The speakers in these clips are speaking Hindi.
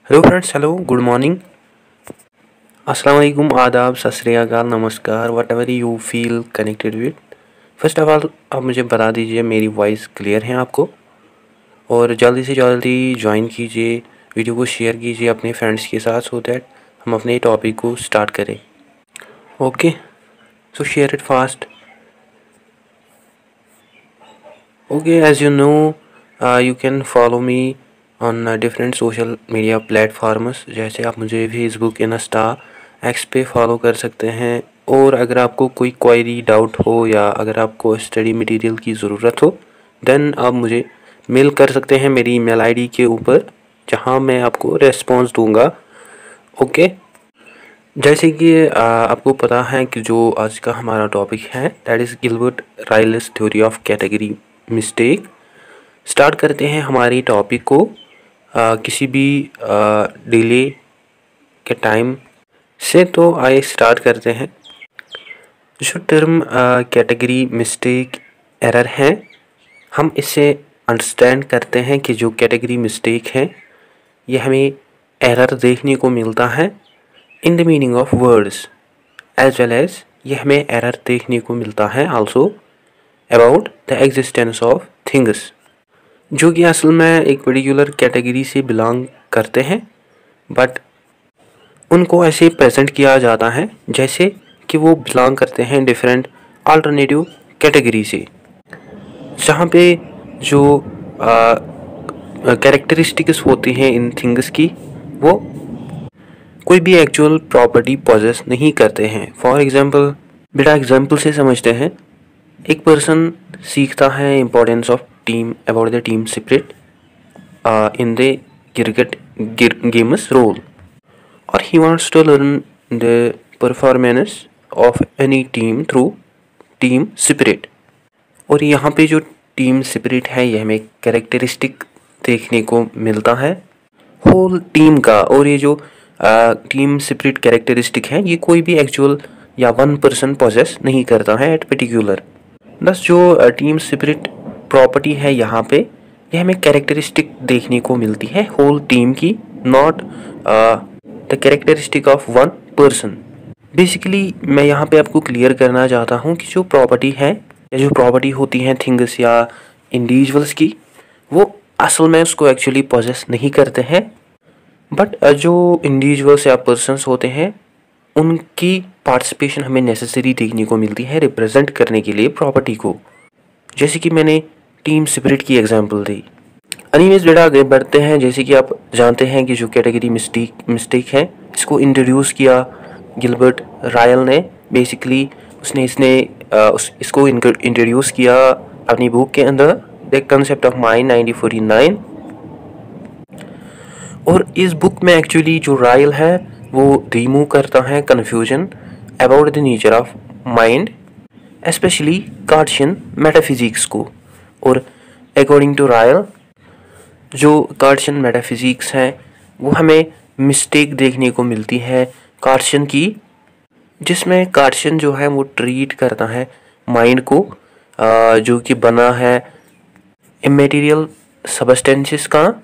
Hello friends, hello, good morning, अस्सलाम वालेकुम, आदाब, सत श्री अकाल, नमस्कार, what ever you feel connected with. First of all आप मुझे बता दीजिए मेरी वॉइस क्लियर है आपको, और जल्दी से जल्दी ज्वाइन कीजिए, वीडियो को शेयर कीजिए अपने फ्रेंड्स के साथ सो दैट हम अपने टॉपिक को स्टार्ट करें। Okay, so share it fast. Okay, as you know you can follow me on different social media platforms, जैसे आप मुझे फेसबुक, इंस्टा, एक्स पे फॉलो कर सकते हैं। और अगर आपको कोई क्वेरी, डाउट हो या अगर आपको स्टडी मटेरियल की ज़रूरत हो देन आप मुझे मेल कर सकते हैं मेरी ईमेल आईडी के ऊपर, जहां मैं आपको रेस्पॉन्स दूंगा। ओके, जैसे कि आपको पता है कि जो आज का हमारा टॉपिक है that is Gilbert Ryle's theory of category mistake. Start करते हैं हमारी टॉपिक को किसी भी डिले के टाइम से। तो आइए स्टार्ट करते हैं। जो टर्म कैटेगरी मिस्टेक एरर है, हम इससे अंडरस्टैंड करते हैं कि जो कैटेगरी मिस्टेक है ये हमें एरर देखने को मिलता है in the meaning of words, as well as ये हमें एरर देखने को मिलता है also about the existence of things, जो कि असल में एक पर्टिकुलर कैटेगरी से बिलोंग करते हैं, बट उनको ऐसे प्रेजेंट किया जाता है जैसे कि वो बिलोंग करते हैं डिफरेंट अल्टरनेटिव कैटेगरी से, जहाँ पे जो कैरेक्टरिस्टिक्स होती हैं इन थिंग्स की वो कोई भी एक्चुअल प्रॉपर्टी पॉजेस नहीं करते हैं। फॉर एग्जांपल, बेटा एग्जांपल से समझते हैं। एक पर्सन सीखता है importance of team, about the team spirit in the cricket games role, और he wants to learn the performance of any team through team spirit। और यहाँ पे जो टीम स्पिरिट है ये हमें कैरेक्टरिस्टिक देखने को मिलता है होल टीम का। और ये जो टीम स्पिरिट कैरेक्टरिस्टिक है ये कोई भी एक्चुअल या वन पर्सन पोजेस नहीं करता है एट पर्टिकुलर। बस जो टीम स्पिरिट प्रॉपर्टी है यहाँ पे ये हमें कैरेक्टरिस्टिक देखने को मिलती है होल टीम की, not the characteristic of one person. Basically मैं यहाँ पे आपको क्लियर करना चाहता हूँ कि जो प्रॉपर्टी है या जो प्रॉपर्टी होती हैं थिंग्स या इंडिविजुअल्स की, वो असल में उसको एक्चुअली पोजेस नहीं करते हैं, बट जो इंडिविजुअल्स या पर्सन्स होते हैं उनकी पार्टिसिपेशन हमें नेसेसरी देखने को मिलती है रिप्रेजेंट करने के लिए प्रॉपर्टी को, जैसे कि मैंने टीम स्पिरिट की एग्जांपल दी। एनीवेज बेटा आगे बढ़ते हैं। जैसे कि आप जानते हैं कि जो कैटेगरी मिस्टेक है इसको इंट्रोड्यूस किया गिलबर्ट रायल ने। बेसिकली इसको इंट्रोड्यूस किया अपनी बुक के अंदर द कंसेप्ट ऑफ माइंड 1949। और इस बुक में एक्चुअली जो रायल है वो रिमूव करता है confusion about the nature of mind, specially Cartesian metaphysics को। और अकॉर्डिंग टू रायल जो कार्टेशियन मेटाफिजिक्स है वो हमें मिस्टेक देखने को मिलती है कार्टेशियन की, जिसमें कार्टेशियन जो है वो ट्रीट करता है माइंड को जो कि बना है इमेटीरियल सबस्टेंसेस का,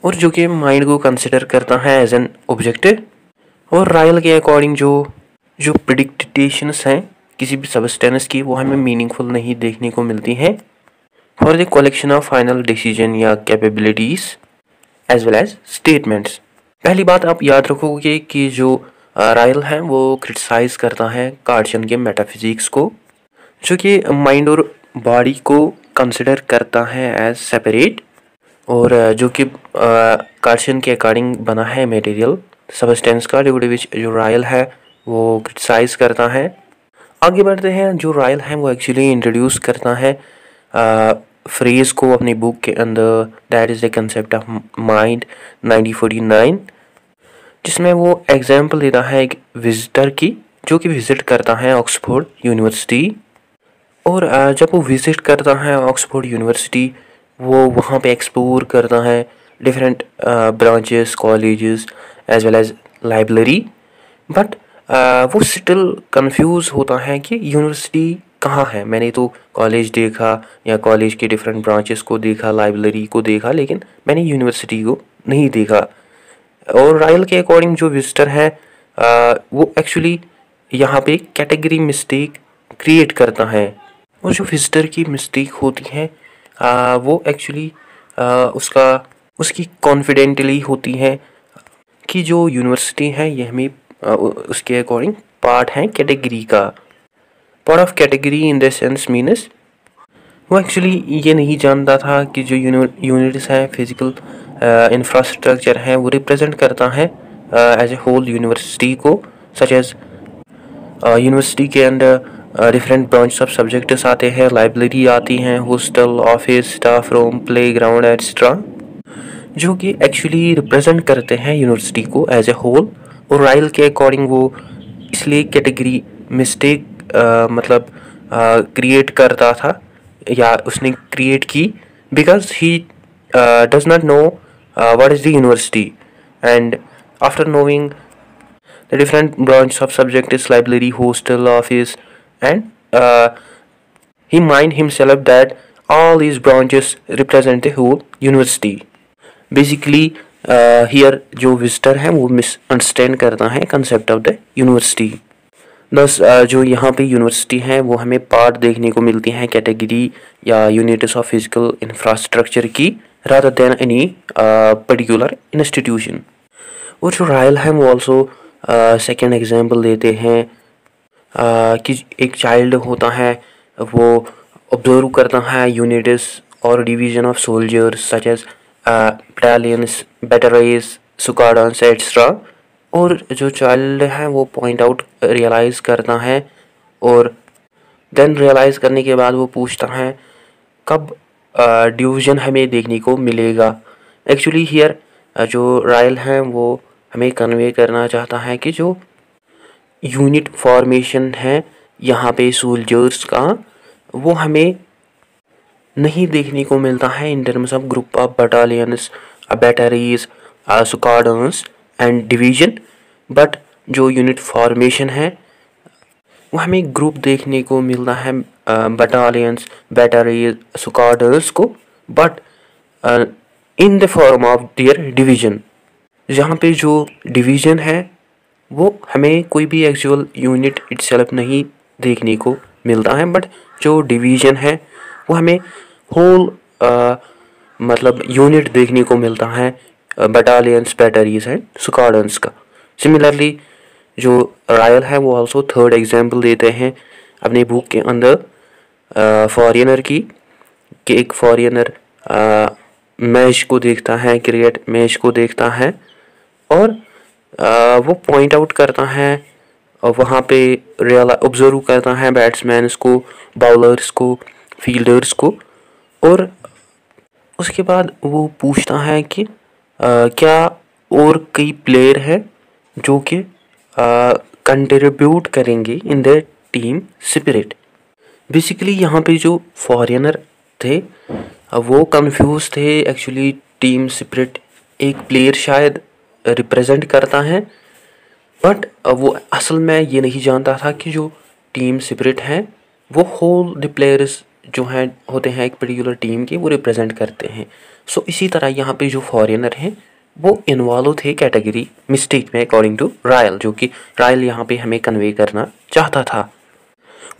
और जो कि माइंड को कंसिडर करता है एज एन ऑब्जेक्टिव। और रायल के अकॉर्डिंग जो प्रेडिक्टेशंस हैं किसी भी सबस्टेंस की वो हमें मीनिंगफुल नहीं देखने को मिलती हैं for the collection of final decision या capabilities as well as statements. पहली बात आप याद रखोगे कि जो रायल है वो क्रिटिसाइज करता है कार्टेशियन के मेटाफिजिक्स को, जो कि माइंड और बॉडी को कंसिडर करता है एज सेपरेट, और जो कि कार्टेशियन के अकॉर्डिंग बना है मटेरियल सबस्टेंस का, जो रायल है वो क्रिटिसाइज करता है। आगे बढ़ते हैं। जो रायल है वो एक्चुअली इंट्रोड्यूस करता है फ्रेज को अपनी बुक के अंदर, that is the concept of mind 1949, जिसमें वो एग्जांपल देता है एक विजिटर की जो कि विजिट करता है ऑक्सफोर्ड यूनिवर्सिटी। और जब वो विजिट करता है ऑक्सफोर्ड यूनिवर्सिटी वो वहाँ पे एक्सप्लोर करता है different branches, colleges as well as library, but वो स्टिल कंफ्यूज होता है कि यूनिवर्सिटी कहाँ है। मैंने तो कॉलेज देखा या कॉलेज के डिफरेंट ब्रांचेस को देखा, लाइब्रेरी को देखा, लेकिन मैंने यूनिवर्सिटी को नहीं देखा। और रायल के अकॉर्डिंग जो विजिटर है वो एक्चुअली यहाँ पे कैटेगरी मिस्टेक क्रिएट करता है। और जो विजिटर की मिस्टेक होती है वो एक्चुअली उसकी कॉन्फिडेंटली होती है कि जो यूनिवर्सिटी है ये हमें उसके अकॉर्डिंग पार्ट है कैटेगरी का। Part of category in the sense means वो एक्चुअली ये नहीं जानता था कि जो यूनिट्स है फिजिकल इंफ्रास्ट्रक्चर है वो रिप्रेजेंट करता है एज ए होल यूनिवर्सिटी को, सच एज यूनिवर्सिटी के अंदर डिफरेंट ब्रांच ऑफ सब्जेक्ट्स आते हैं, लाइब्रेरी आती हैं, hostel, office, staff room, play ground etcetera, जो कि एक्चुअली रिप्रेजेंट करते हैं यूनिवर्सिटी को एज ए होल। और रायल के अकॉर्डिंग वो इसलिए कैटेगरी मिस्टेक मतलब क्रिएट करता था या उसने क्रिएट की because he does not know what is the university and after knowing the different branch of subject is library, hostel, office, and he mind himself that all these branches represent the whole university. Basically here जो visitor है वो misunderstand करता है concept of the university. Thus जो यहाँ पे यूनिवर्सिटी है वो हमें पार्ट देखने को मिलती हैं कैटेगरी या यूनिट्स ऑफ फिजिकल इंफ्रास्ट्रक्चर की rather than any particular institution. और जो रायल है वो ऑल्सो सेकेंड एग्जाम्पल देते हैं कि एक चाइल्ड होता है वो ऑब्जर्व करता है यूनिट्स और division of soldiers such as battalions, batteries, squadrons etcetera. और जो चाइल्ड है वो पॉइंट आउट रियलाइज़ करता है और देन रियलाइज़ करने के बाद वो पूछता है कब डिवीज़न हमें देखने को मिलेगा। एक्चुअली हियर जो रायल है वो हमें कन्वे करना चाहता है कि जो यूनिट फॉर्मेशन है यहाँ पे सोल्जर्स का वो हमें नहीं देखने को मिलता है इन terms of group of battalions, batteries, squadrons and division, but जो यूनिट फॉर्मेशन है वो हमें ग्रुप देखने को मिलता है बटालियंस, बैटरीज, स्क्वाड्रंस को, but in the form of their division. जहाँ पे जो डिवीज़न है वो हमें कोई भी एक्चुअल यूनिट इटसेल्फ नहीं देखने को मिलता है, बट जो डिवीज़न है वो हमें होल मतलब यूनिट देखने को मिलता है बटालियंस, बैटरीज एंड स्क्वाड्रंस का। सिमिलरली जो रायल है वो आल्सो थर्ड एग्जांपल देते हैं अपने बुक के अंदर फॉरेनर की कि एक फॉरेनर मैच को देखता है, क्रिकेट मैच को देखता है और वो पॉइंट आउट करता है और वहाँ पे ऑब्जर्व करता है बैट्समैन्स को, बाउलर्स को, फील्डर्स को, और उसके बाद वो पूछता है कि क्या और कई प्लेयर हैं जो कि कंट्रीब्यूट करेंगे in the team spirit. Basically यहाँ पे जो फॉरेनर थे वो कंफ्यूज थे एक्चुअली टीम स्पिरिट एक प्लेयर शायद रिप्रेजेंट करता है, बट वो असल में ये नहीं जानता था कि जो टीम स्पिरिट है वो होल द प्लेयर्स जो हैं होते हैं एक पर्टिकुलर टीम के वो रिप्रेजेंट करते हैं। सो इसी तरह यहाँ पे जो फॉरेनर हैं वो इन्वॉल्व थे कैटेगरी मिस्टेक में अकॉर्डिंग टू रायल, जो कि रायल यहाँ पे हमें कन्वे करना चाहता था।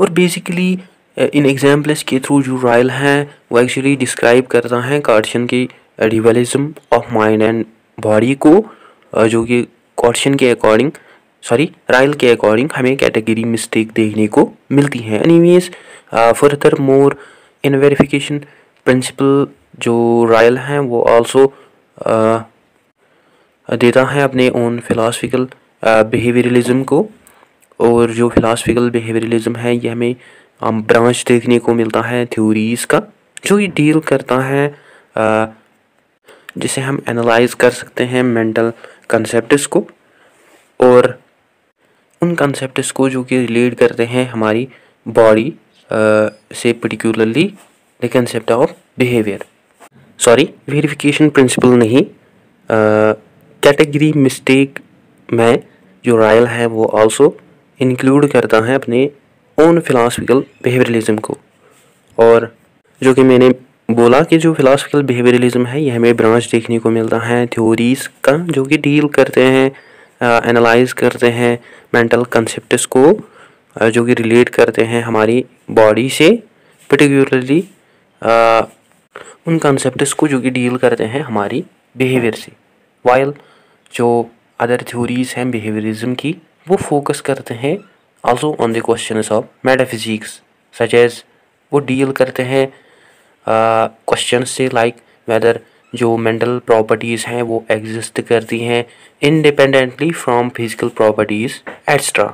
और बेसिकली इन एग्जाम्पल्स के थ्रू जो रायल हैं वो एक्चुअली डिस्क्राइब करता है कार्टेशियन की रिबलिज्म ऑफ माइंड एंड बॉडी को, जो कि कार्टेशियन के अकॉर्डिंग रायल के अकॉर्डिंग हमें कैटेगरी मिस्टेक देखने को मिलती है। एनीवेज फर्दर मोर इन वेरिफिकेशन प्रिंसिपल जो रायल हैं वो आल्सो देता है अपने ओन फिलासफिकल बिहेवियरलिज्म को, और जो फिलासफिकल बिहेवियरलिज्म है ये हमें ब्रांच देखने को मिलता है थ्योरीज़ का, जो ये डील करता है जिसे हम एनालाइज कर सकते हैं मेंटल कंसेप्ट्स को, और उन कंसेप्ट्स को जो कि रिलेट करते हैं हमारी बॉडी से, particularly the concept of behaviour. Verification principle नहीं, कैटेगरी मिस्टेक में जो रायल है वो आल्सो इंक्लूड करता है अपने ओन फिलासफिकल बिहेवियरलिज्म को, और जो कि मैंने बोला कि जो फिलोसफिकल बिहेवियरलिज्म है ये हमें ब्रांच देखने को मिलता है थ्योरीज का जो कि डील करते हैं, एनालाइज करते हैं मेंटल कंसेप्ट्स को, जो कि रिलेट करते हैं हमारी बॉडी से, पर्टिकुलरली उन कंसेप्ट्स को जो कि डील करते हैं हमारी बिहेवियर से। वाइल जो अदर थ्योरीज हैं बिहेवियरिज्म की वो फोकस करते हैं also on the questions of metaphysics, such as वो डील करते हैं क्वेश्चन से लाइक वेदर जो मेंटल प्रॉपर्टीज़ हैं वो एग्जिस्ट करती हैं independently from physical properties extra.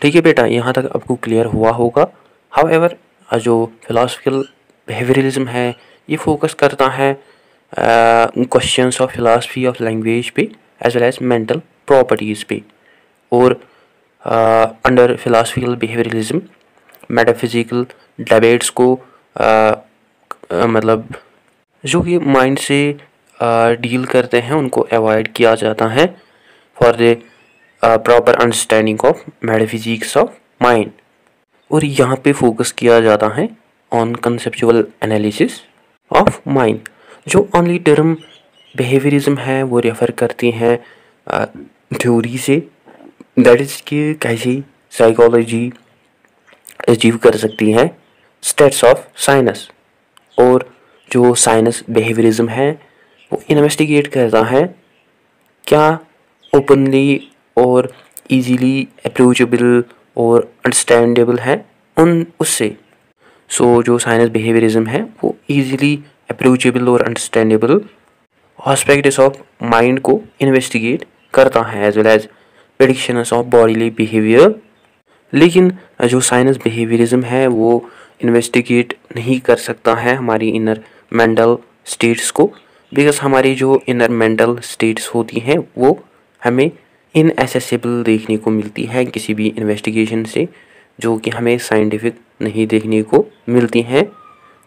ठीक है बेटा, यहाँ तक आपको क्लियर हुआ होगा। हाउएवर जो फिलोसफिकल बिहेवियरलिज्म है ये फोकस करता है questions of philosophy of language पे as well as mental properties पे। और under philosophical behaviouralism metaphysical debates को मतलब जो कि माइंड से डील करते हैं उनको अवॉइड किया जाता है for the proper understanding of metaphysics of mind. और यहाँ पे फोकस किया जाता है on conceptual analysis of mind. जो ओनली टर्म बिहेवियरिज्म है वो रेफ़र करती हैं थ्योरी से, दैट इज़ कि कैसी साइकोलॉजी अचीव कर सकती है स्टेट्स ऑफ साइनस। और जो साइनस बिहेवियरिज्म है वो इन्वेस्टिगेट करता है क्या ओपनली और इजीली अप्रोचेबल और अंडरस्टैंडेबल है उन उससे। सो जो साइनस बिहेवियरिज्म है वो इजीली अप्रोचेबल और अंडरस्टैंडेबल एस्पेक्ट्स ऑफ माइंड को इन्वेस्टिगेट करता है as well as predictions of bodily behaviour. लेकिन जो साइनस बिहेवियरिज्म है वो इन्वेस्टिगेट नहीं कर सकता है हमारी इनर मेंटल स्टेट्स को, बिकॉज हमारी जो इनर मेंटल स्टेट्स होती हैं वो हमें इनएसेसिबल देखने को मिलती है किसी भी इन्वेस्टिगेशन से, जो कि हमें साइंटिफिक नहीं देखने को मिलती हैं।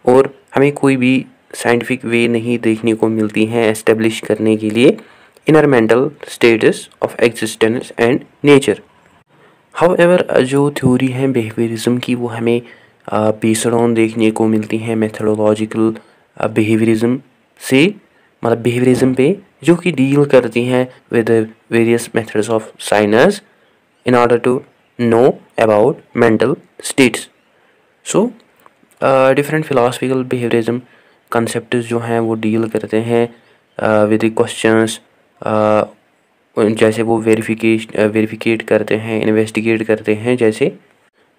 और हमें कोई भी साइंटिफिक वे नहीं देखने को मिलती हैं एस्टेब्लिश करने के लिए inner mental status of existence and nature. However जो थ्योरी है बिहेवियरिज्म की वो हमें बेस्ड ऑन देखने को मिलती हैं मेथडोलॉजिकल बिहेवियरिज्म से, मतलब बिहेवियरिज्म पे जो कि डील करती हैं with various methods of science in order to know about mental states. So different philosophical behaviourism concepts जो हैं वो डील करते हैं विद क्वेश्चंस, जैसे वो वेरिफिकेट करते हैं, इन्वेस्टिगेट करते हैं, जैसे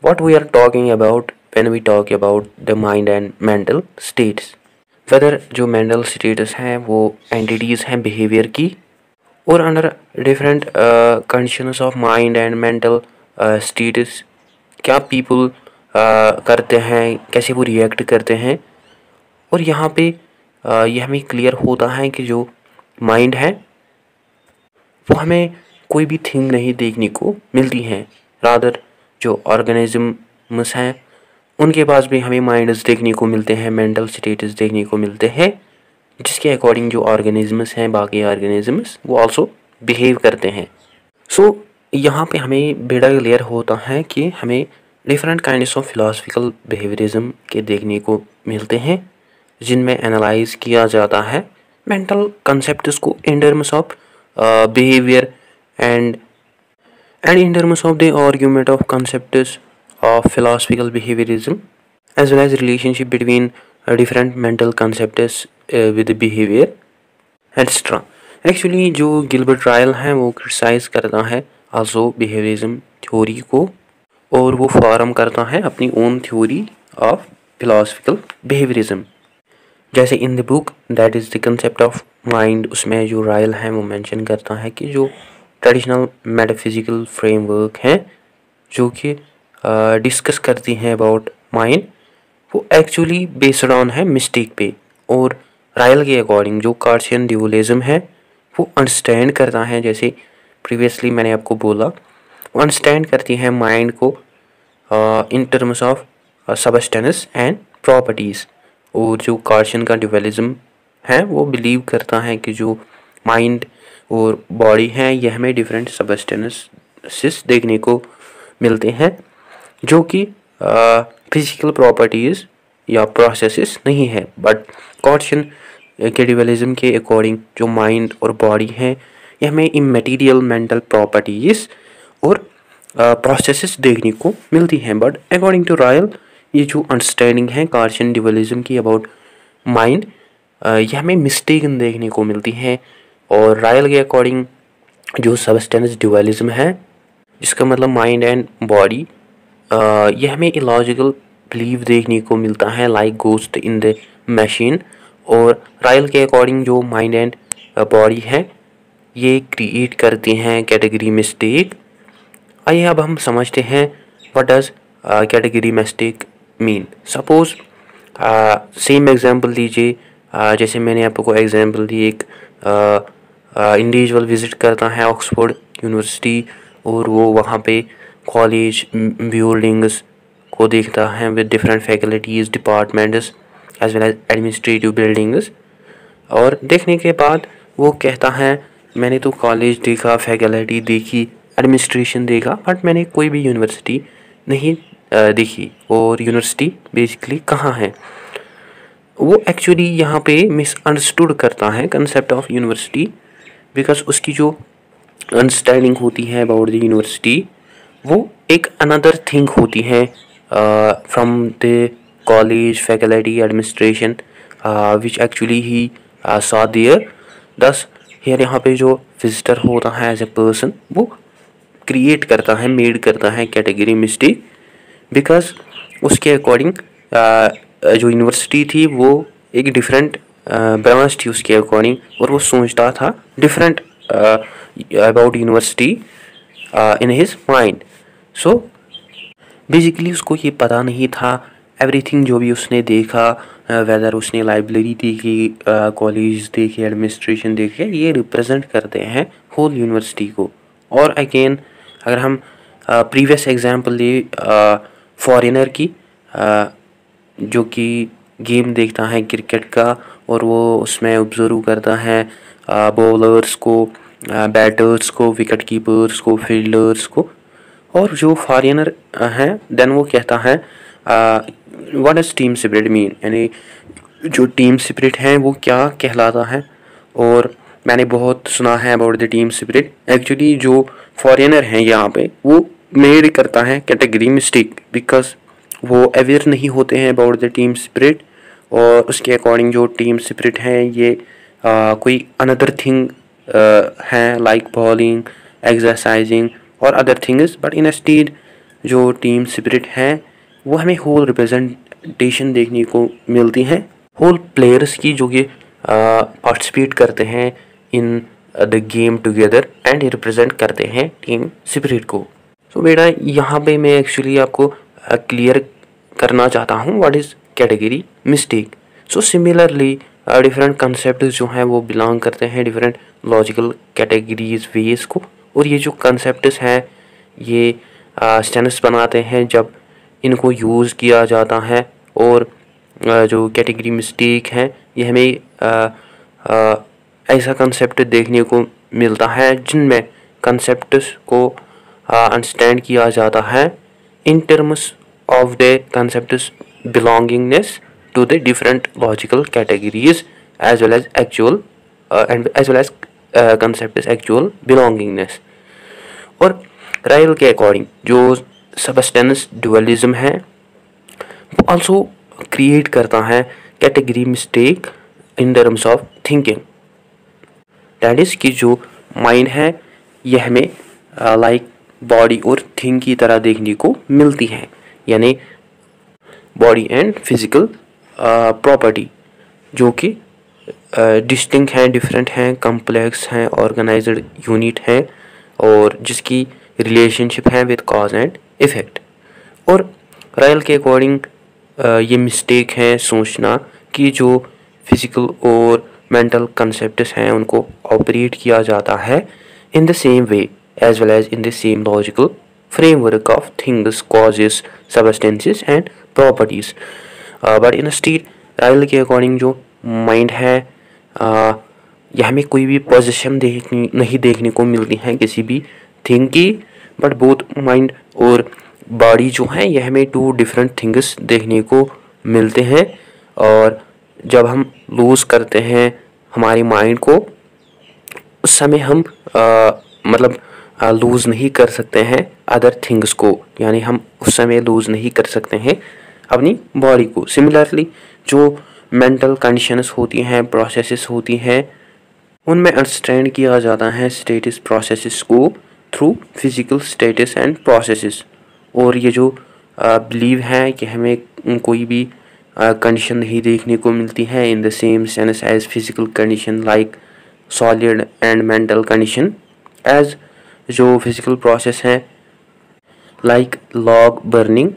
what we are talking about when we talk about the mind and mental states, whether जो मेंटल स्टेटस हैं वो एंटिटीज़ हैं बिहेवियर की, और under different conditions of mind and mental status क्या पीपल करते हैं, कैसे वो रिएक्ट करते हैं। और यहाँ पे ये हमें क्लियर होता है कि जो माइंड है वो हमें कोई भी थिंग नहीं देखने को मिलती हैं, रादर जो ऑर्गेनिजम्स हैं उनके पास भी हमें माइंड्स देखने को मिलते हैं, मेंटल स्टेटस देखने को मिलते हैं, जिसके अकॉर्डिंग जो ऑर्गेनिजम्स हैं बाकी ऑर्गेनिजम्स वो आल्सो बिहेव करते हैं। सो यहाँ पे हमें बेड़ा क्लियर होता है कि हमें different kinds of philosophical behaviourism के देखने को मिलते हैं जिनमें एनालाइज किया जाता है मेंटल कंसेप्ट्स को इन terms of behaviour and in terms of the argument of concepts of philosophical behaviorism as well as relationship between different mental concepts with behavior etc. Actually जो गिलबर्ट रायल हैं वो क्रिटिसाइज करता है आल्सो बिहेवियरिज्म थ्योरी को, और वो फॉर्म करता है अपनी own theory of philosophical behaviourism. जैसे in the book that is the concept of mind, उसमें जो रायल हैं वो मेंशन करता है कि जो ट्रेडिशनल मेटाफिजिकल फ्रेमवर्क हैं जो कि डिस्कस करती हैं अबाउट माइंड वो एक्चुअली बेस्ड ऑन है मिस्टेक पे। और रायल के अकॉर्डिंग जो कार्टेशियन ड्यूअलिज्म है वो अंडरस्टैंड करता है, जैसे प्रीवियसली मैंने आपको बोला, वो अंडरस्टैंड करती है माइंड को इन terms of substance and properties. और जो कार्टेशियन का ड्यूअलिज्म है वो बिलीव करता है कि जो माइंड और बॉडी हैं ये हमें डिफरेंट सबस्टेंसेस देखने को मिलते हैं जो कि फिजिकल प्रॉपर्टीज़ या प्रोसेसेस नहीं है, बट कॉर्टिशन के ड्यूअलिज्म के अकॉर्डिंग जो माइंड और बॉडी हैं ये हमें इमैटेरियल मेंटल प्रॉपर्टीज और प्रोसेसेस देखने को मिलती हैं। बट अकॉर्डिंग टू रायल ये जो अंडरस्टैंडिंग है कॉर्टिशन ड्यूअलिज्म की अबाउट माइंड ये हमें मिस्टेकन देखने को मिलती हैं। और रायल के अकॉर्डिंग जो सबस्टेंस ड्यूअलिज्म है जिसका मतलब माइंड एंड बॉडी ये हमें इलॉजिकल बिलीव देखने को मिलता है like ghost in the machine. और रायल के अकॉर्डिंग जो माइंड एंड बॉडी है ये क्रिएट करती हैं कैटेगरी मिस्टेक। आइए अब हम समझते हैं what does category mistake mean. Suppose same example लीजिए, जैसे मैंने आपको एग्जांपल दी, एक इंडिविजुअल विज़िट करता है ऑक्सफोर्ड यूनिवर्सिटी और वो वहाँ पे कॉलेज बिल्डिंग्स को देखता है with different faculties departments as well as administrative buildings. और देखने के बाद वो कहता है मैंने तो कॉलेज देखा, फैकल्टी देखी, एडमिनिस्ट्रेशन देखा, बट मैंने कोई भी यूनिवर्सिटी नहीं देखी। और यूनिवर्सिटी बेसिकली कहाँ है? वो एक्चुअली यहाँ पे मिसअंडरस्टूड करता है कंसेप्ट ऑफ यूनिवर्सिटी, बिकॉज उसकी जो अंडरस्टैंडिंग होती है अबाउट द यूनिवर्सिटी वो एक अनदर थिंग होती है from the college faculty administration which actually he saw there. Thus here यहाँ पे जो विजिटर होता है एज ए पर्सन वो क्रिएट करता है, मेड करता है कैटेगरी मिस्टेक, बिकॉज उसके अकॉर्डिंग जो यूनिवर्सिटी थी वो एक डिफरेंट ब्रांच थी उसके अकॉर्डिंग, और वो सोचता था different about university in his mind. So basically उसको ये पता नहीं था एवरीथिंग जो भी उसने देखा, वेदर उसने लाइब्रेरी देखी, कॉलेज देखे, एडमिनिस्ट्रेशन देखे, ये रिप्रेजेंट करते हैं होल यूनिवर्सिटी को। और अगेन अगर हम प्रीवियस एग्जांपल ले फॉरेनर की, जो कि गेम देखता है क्रिकेट का और वो उसमें ऑब्जर्व करता है बॉलर्स को, बैटर्स को, विकेट कीपर्स को, फील्डर्स को, और जो फॉरेनर हैं देन वो कहता है what is team spirit mean, यानी जो टीम स्पिरिट है वो क्या कहलाता है। और मैंने बहुत सुना है about the team spirit. Actually जो फॉरेनर हैं यहाँ पे वो मेड करता है कैटेगरी मिस्टेक, बिकॉज वो अवेयर नहीं होते हैं अबाउट द टीम स्पिरिट, और उसके अकॉर्डिंग जो टीम स्पिरिट है ये कोई अनदर थिंग है लाइक बॉलिंग, एक्सरसाइजिंग और अदर थिंग्स। बट इंस्टेड जो टीम स्पिरिट है वो हमें होल रिप्रेजेंटेशन देखने को मिलती है, होल प्लेयर्स की जो कि पार्टिसिपेट करते हैं in the game together and represent करते हैं टीम स्पिरिट को। सो बेटा यहाँ पे मैं एक्चुअली आपको क्लियर करना चाहता हूँ what is category mistake. So similarly different concept जो हैं वो बिलोंग करते हैं डिफरेंट लॉजिकल कैटेगरीज वेज को, और ये जो कंसेप्ट्स हैं ये सेंस बनाते हैं जब इनको यूज़ किया जाता है। और जो कैटेगरी मिस्टेक है ये हमें ऐसा कंसेप्ट देखने को मिलता है जिनमें कंसेप्ट्स को अंडरस्टैंड किया जाता है in terms of the concepts belongingness to the different logical categories as well as actual and as well as concepts actual belongingness। और रायल के अकॉर्डिंग जो सबस्टेंस डुअलिज्म है वो आल्सो क्रिएट करता है category mistake in terms of thinking. That is कि जो माइंड है यह हमें लाइक बॉडी और थिंग की तरह देखने को मिलती है, यानी बॉडी एंड फिजिकल प्रॉपर्टी जो कि डिस्टिंक्ट हैं, डिफरेंट हैं, कम्प्लेक्स हैं, ऑर्गेनाइज्ड यूनिट हैं, और जिसकी रिलेशनशिप है विद कॉज एंड इफ़ेक्ट। और रायल के अकॉर्डिंग ये मिस्टेक है सोचना कि जो फिजिकल और मेंटल कंसेप्ट्स हैं उनको ऑपरेट किया जाता है in the same way as well as in the same logical framework of things, causes, substances and properties। but instead Ryle के अकॉर्डिंग जो माइंड है यह हमें कोई भी पोजीशन नहीं देखने को मिलती है किसी भी थिंग की, बट बोथ माइंड और बॉडी जो है यह हमें टू डिफरेंट थिंग्स देखने को मिलते हैं। और जब हम लूज़ करते हैं हमारी माइंड को, उस समय हम मतलब लूज़ नहीं कर सकते हैं अदर थिंग्स को, यानी हम उस समय लूज़ नहीं कर सकते हैं अपनी बॉडी को। सिमिलरली जो मेंटल कंडीशंस होती हैं, प्रोसेसेस होती हैं, उनमें अंडरस्टैंड किया जाता है स्टेटस प्रोसेसेस को through physical status and processes. और ये जो बिलीव है कि हमें कोई भी कंडीशन नहीं देखने को मिलती है in the same sense as physical condition like solid and mental condition, as जो फिजिकल प्रोसेस हैं लाइक लॉग बर्निंग।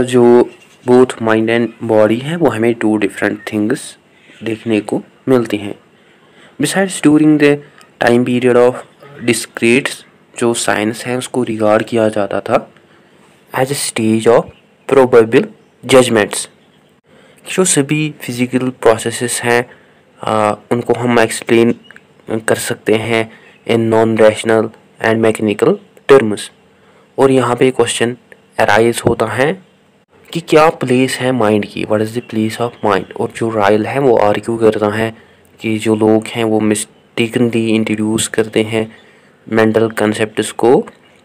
जो बोथ माइंड एंड बॉडी है वो हमें टू डिफरेंट थिंग्स देखने को मिलती हैं। Besides during the time period of discretes, जो साइंस है उसको रिगार्ड किया जाता था as a stage of probable judgements. जो सभी फिजिकल प्रोसेसेस हैं उनको हम एक्सप्लेन कर सकते हैं in non rational and mechanical terms. और यहाँ पे क्वेश्चन अराइज होता है कि क्या प्लेस है माइंड की, what is the place of mind. और जो रायल है वो आर्ग्यू करता है कि जो लोग हैं वो मिस्टेकनली इंट्रोड्यूस करते हैं मेंटल कंसेप्ट्स को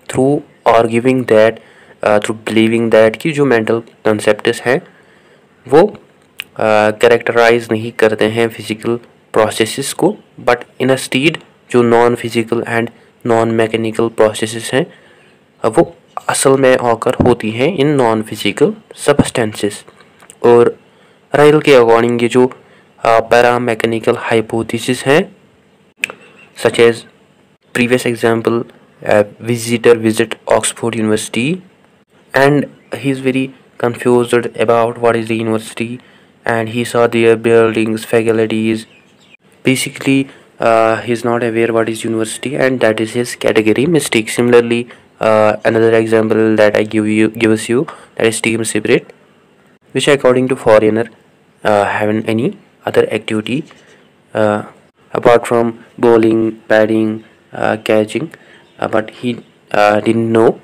through arguing that, through believing that कि जो मेंटल कंसेप्ट्स हैं वो कैरेक्टराइज नहीं करते हैं फिजिकल प्रोसेसेस को, बट इन अ स्टेड जो non physical and non mechanical processes हैं वो असल में ऑकर होती हैं इन नॉन फिजिकल सब्सटेंसेस। और रायल के अकॉर्डिंग ये जो पैरा मैकेनिकल हाइपोथेसिस हैं, such as previous example visitor visit Oxford University and he is very confused about what is the university and he saw their buildings, faculties. Basically he is not aware what is university and that is his category mistake. Similarly another example that I gives you, that is team spirit, which according to foreigner haven't any other activity apart from bowling, batting, catching, but he didn't know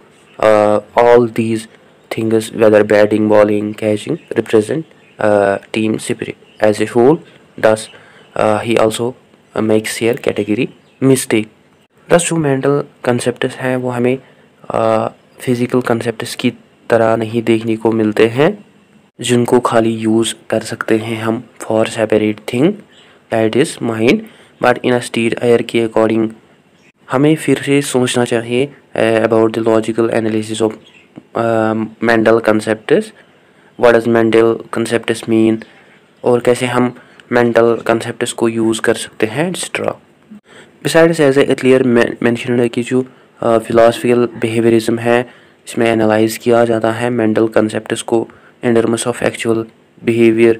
all these things, whether batting, bowling, catching represent team spirit as a whole. Thus he also makes here category mistake. Thus जो मेंटल कंसेप्ट्स हैं वो हमें फिजिकल कंसेप्ट्स की तरह नहीं देखने को मिलते हैं, जिनको खाली यूज़ कर सकते हैं हम for separate thing that is mind. But in a state air के अकॉर्डिंग हमें फिर से सोचना चाहिए about the logical analysis of mental concepts, what does mental concepts mean, और कैसे हम मेंटल कंसेप्ट्स को यूज़ कर सकते हैं extra. Besides as a clear mention है कि जो फिलासफिकल बिहेवियरिज्म है इसमें एनालाइज किया जाता है मेंटल कंसेप्ट्स को इन terms of actual behaviour.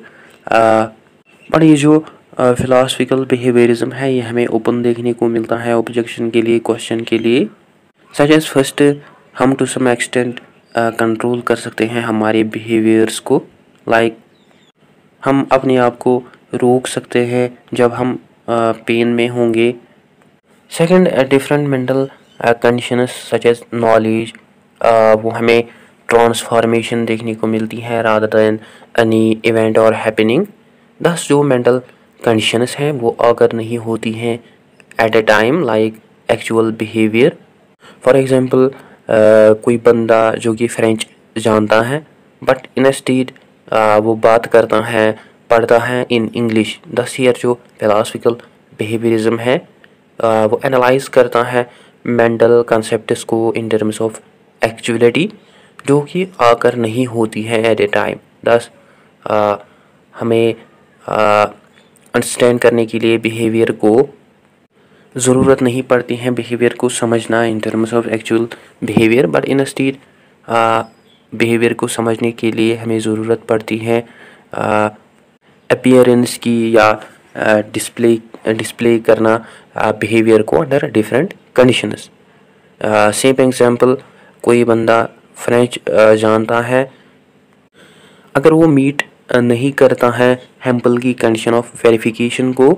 But ये जो फिलासफिकल बिहेवियरिज्म है ये हमें ओपन देखने को मिलता है ऑब्जेक्शन के लिए, क्वेश्चन के लिए। सच एज फर्स्ट हम टू सम एक्सटेंट कंट्रोल कर सकते हैं हमारे बिहेवियर्स को, लाइक हम अपने आप को रोक सकते हैं जब हम पेन में होंगे। Second different mental conditions such as knowledge, वो हमें ट्रांसफॉर्मेशन देखने को मिलती है रादर दैन एनी इवेंट और हैपनिंग। दस जो मेंटल कंडीशंस हैं वो अगर नहीं होती हैं at a time like actual behaviour. For example कोई बंदा जो कि फ्रेंच जानता है बट इन अ स्टेट वो बात करता है, पढ़ता है इन इंग्लिश। दस ईयर जो फिलासफिकल बिहेवियरिज्म है वो एनालाइज करता है मेंटल कंसेप्ट्स को इन टर्म्स ऑफ एक्चुअलिटी जो कि आकर नहीं होती है एट ए टाइम। दस हमें अंडरस्टैंड करने के लिए बिहेवियर को ज़रूरत नहीं पड़ती है बिहेवियर को समझना इन terms of actual behaviour, but in a state behaviour को समझने के लिए हमें ज़रूरत पड़ती है अपीयरेंस की या डिस्प्ले करना बिहेवियर को under different conditions. Same example, कोई बंदा फ्रेंच जानता है, अगर वो मीट नहीं करता है हैम्पल की कंडीशन ऑफ वेरिफिकेशन को,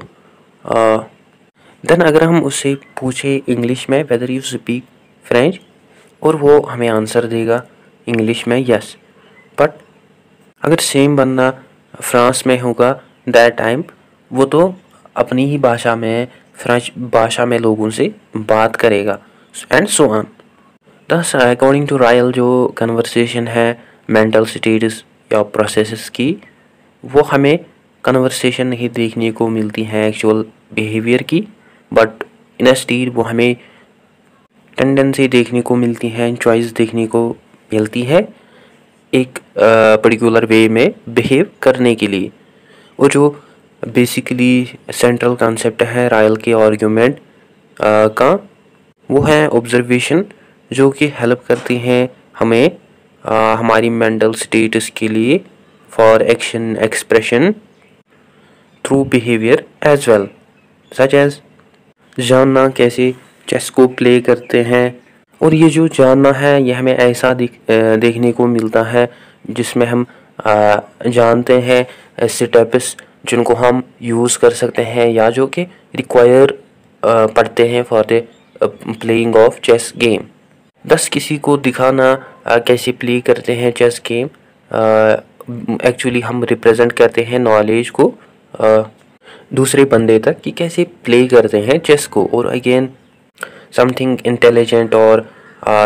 देन अगर हम उससे पूछे इंग्लिश में वेदर यू स्पीक फ्रेंच, और वो हमें आंसर देगा इंग्लिश में यस, बट अगर सेम बंदा फ्रांस में होगा दैट टाइम, वो तो अपनी ही भाषा में, फ्रेंच भाषा में लोगों से बात करेगा, एंड सो ऑन। दस अकॉर्डिंग टू रायल जो कन्वर्सेशन है मेंटल स्टेटस या प्रोसेसेस की, वो हमें कन्वर्सेशन नहीं देखने को मिलती है एक्चुअल बिहेवियर की, बट इंस्टीड वो हमें टेंडेंसी देखने को मिलती है, चॉइस देखने को मिलती है एक पर्टिकुलर वे में बिहेव करने के लिए। और जो बेसिकली सेंट्रल कॉन्सेप्ट है रायल के आर्ग्यूमेंट का, वो है ऑब्जर्वेशन, जो कि हेल्प करती हैं हमें हमारी मेंटल स्टेटस के लिए for action expression through behaviour as well, such as जानना कैसे चेस को प्ले करते हैं। और ये जो जानना है ये हमें ऐसा देखने को मिलता है जिसमें हम जानते हैं स्टेप्स जिनको हम यूज़ कर सकते हैं या जो कि रिक्वायर पड़ते हैं for the playing of chess game. Thus किसी को दिखाना कैसे प्ले करते हैं चेस गेम, एक्चुअली हम रिप्रेजेंट करते हैं नॉलेज को दूसरे बंदे तक कि कैसे प्ले करते हैं चेस को। और अगेन समथिंग इंटेलिजेंट और